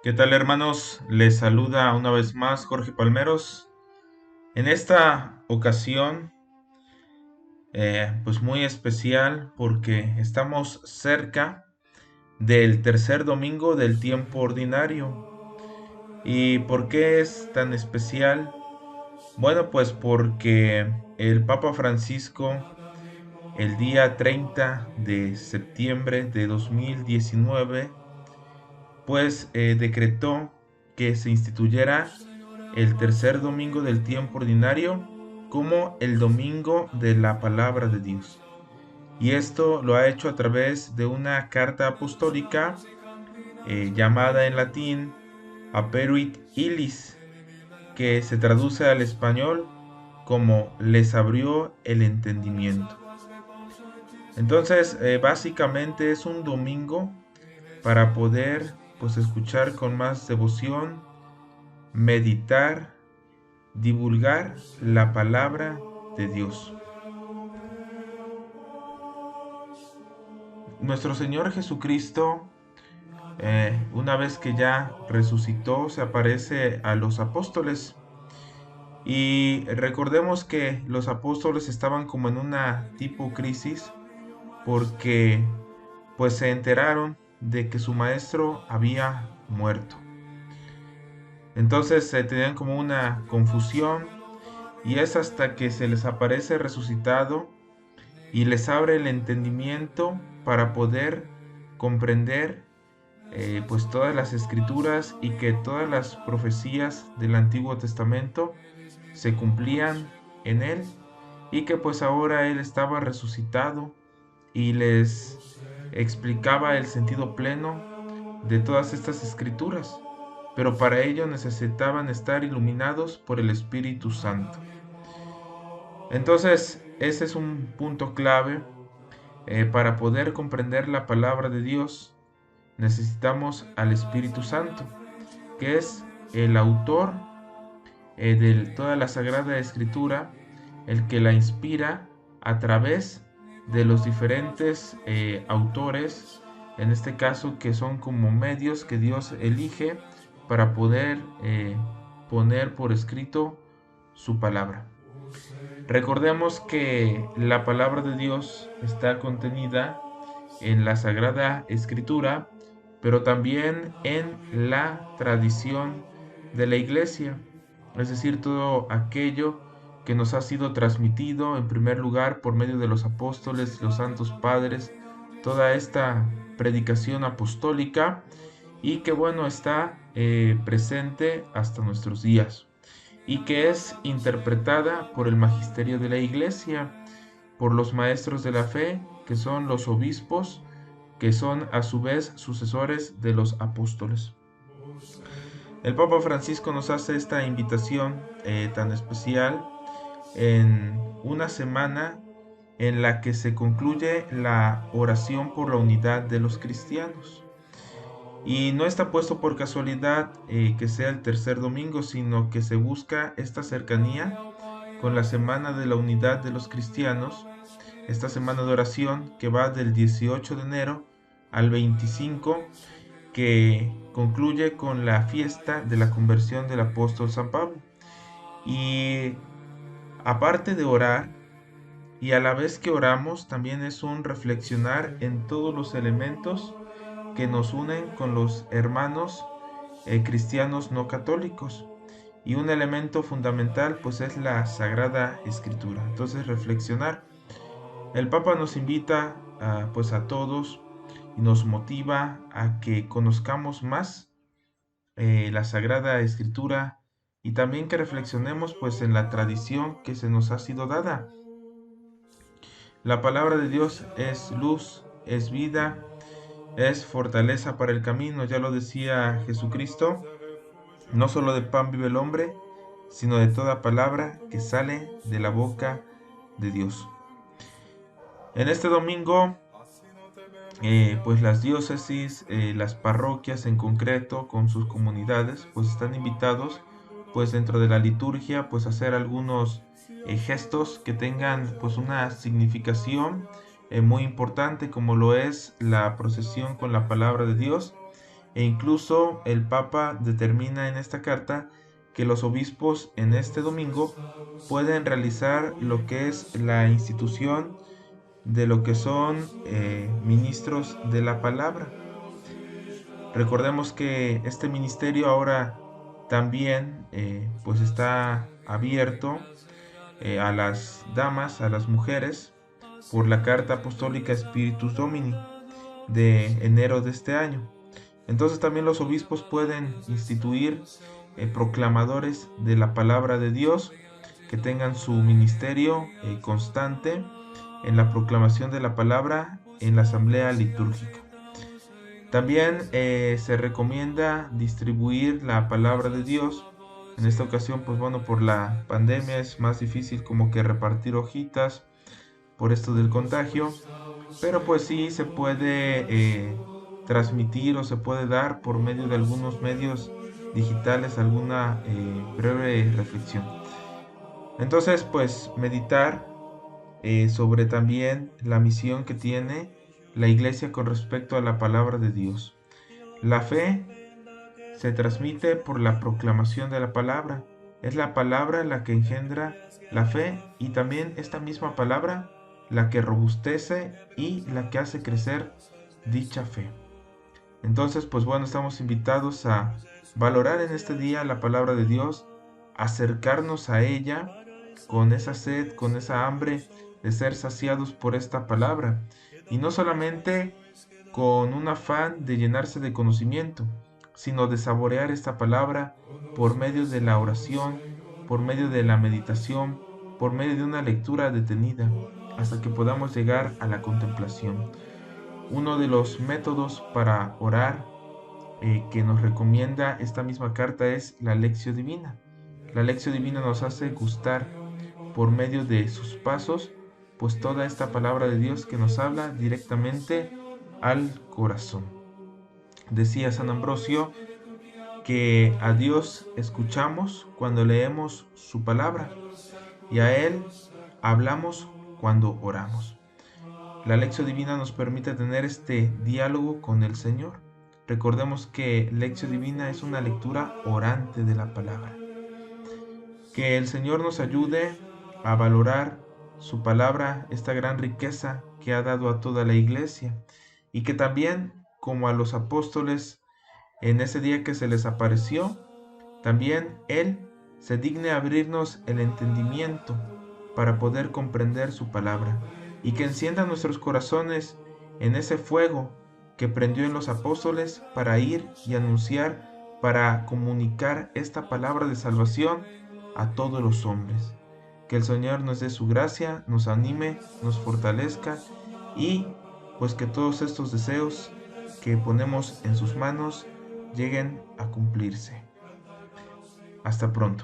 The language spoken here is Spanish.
¿Qué tal, hermanos? Les saluda una vez más Jorge Palmeros. En esta ocasión, pues muy especial porque estamos cerca del tercer domingo del tiempo ordinario. ¿Y por qué es tan especial? Bueno, pues porque el Papa Francisco, el día 30 de septiembre de 2019, pues decretó que se instituyera el tercer domingo del tiempo ordinario como el domingo de la palabra de Dios. Y esto lo ha hecho a través de una carta apostólica llamada en latín Aperuit Illis, que se traduce al español como les abrió el entendimiento. Entonces, básicamente es un domingo para poder pues escuchar con más devoción, meditar, divulgar la palabra de Dios. Nuestro Señor Jesucristo, una vez que ya resucitó, se aparece a los apóstoles. Y recordemos que los apóstoles estaban como en una tipo crisis porque pues se enteraron de que su maestro había muerto. Entonces se tenían como una confusión y es hasta que se les aparece resucitado y les abre el entendimiento para poder comprender pues todas las escrituras y que todas las profecías del Antiguo Testamento se cumplían en él y que pues ahora él estaba resucitado y les explicaba el sentido pleno de todas estas escrituras, pero para ello necesitaban estar iluminados por el Espíritu Santo. Entonces, ese es un punto clave. Para poder comprender la palabra de Dios, necesitamos al Espíritu Santo, que es el autor de toda la Sagrada Escritura, el que la inspira a través de los diferentes autores, en este caso que son como medios que Dios elige para poder poner por escrito su palabra. Recordemos que la palabra de Dios está contenida en la Sagrada Escritura, pero también en la tradición de la Iglesia, es decir, todo aquello que nos ha sido transmitido en primer lugar por medio de los apóstoles, los santos padres, toda esta predicación apostólica y que bueno está presente hasta nuestros días y que es interpretada por el magisterio de la Iglesia, por los maestros de la fe, que son los obispos, que son a su vez sucesores de los apóstoles. El Papa Francisco nos hace esta invitación tan especial en una semana en la que se concluye la oración por la unidad de los cristianos. Y no está puesto por casualidad que sea el tercer domingo, sino que se busca esta cercanía con la Semana de la Unidad de los Cristianos, esta semana de oración que va del 18 de enero al 25, que concluye con la fiesta de la conversión del apóstol San Pablo. Y aparte de orar, y a la vez que oramos, también es un reflexionar en todos los elementos que nos unen con los hermanos cristianos no católicos. Y un elemento fundamental pues es la Sagrada Escritura. Entonces reflexionar. El Papa nos invita pues a todos y nos motiva a que conozcamos más la Sagrada Escritura y también que reflexionemos pues en la tradición que se nos ha sido dada. La palabra de Dios es luz, es vida, es fortaleza para el camino, ya lo decía Jesucristo, no solo de pan vive el hombre, sino de toda palabra que sale de la boca de Dios. En este domingo, pues las diócesis, las parroquias en concreto, con sus comunidades, pues están invitados, pues dentro de la liturgia, pues a hacer algunos gestos que tengan pues una significación muy importante, como lo es la procesión con la palabra de Dios, e incluso el Papa determina en esta carta que los obispos en este domingo pueden realizar lo que es la institución de lo que son ministros de la palabra. Recordemos que este ministerio ahora también pues está abierto a las damas, a las mujeres, por la Carta Apostólica Spiritus Domini de enero de este año. Entonces también los obispos pueden instituir proclamadores de la palabra de Dios que tengan su ministerio constante en la proclamación de la palabra en la asamblea litúrgica. También se recomienda distribuir la palabra de Dios. En esta ocasión, pues bueno, por la pandemia es más difícil como que repartir hojitas por esto del contagio, pero pues sí se puede transmitir o se puede dar por medio de algunos medios digitales alguna breve reflexión. Entonces, pues meditar sobre también la misión que tiene la Iglesia con respecto a la palabra de Dios. La fe se transmite por la proclamación de la palabra. Es la palabra la que engendra la fe y también esta misma palabra la que robustece y la que hace crecer dicha fe. Entonces, pues bueno, estamos invitados a valorar en este día la palabra de Dios, acercarnos a ella con esa sed, con esa hambre de ser saciados por esta palabra. Y no solamente con un afán de llenarse de conocimiento, sino de saborear esta palabra por medio de la oración, por medio de la meditación, por medio de una lectura detenida, hasta que podamos llegar a la contemplación. Uno de los métodos para orar que nos recomienda esta misma carta es la Lectio Divina. La Lectio Divina nos hace gustar por medio de sus pasos, pues toda esta palabra de Dios que nos habla directamente al corazón. Decía San Ambrosio que a Dios escuchamos cuando leemos su palabra y a Él hablamos cuando oramos. La Lectio Divina nos permite tener este diálogo con el Señor. Recordemos que Lectio Divina es una lectura orante de la palabra. Que el Señor nos ayude a valorar su palabra, esta gran riqueza que ha dado a toda la iglesia, y que también, como a los apóstoles en ese día que se les apareció, también Él se digne abrirnos el entendimiento para poder comprender su palabra, y que encienda nuestros corazones en ese fuego que prendió en los apóstoles para ir y anunciar, para comunicar esta palabra de salvación a todos los hombres. Que el Señor nos dé su gracia, nos anime, nos fortalezca y pues que todos estos deseos que ponemos en sus manos lleguen a cumplirse. Hasta pronto.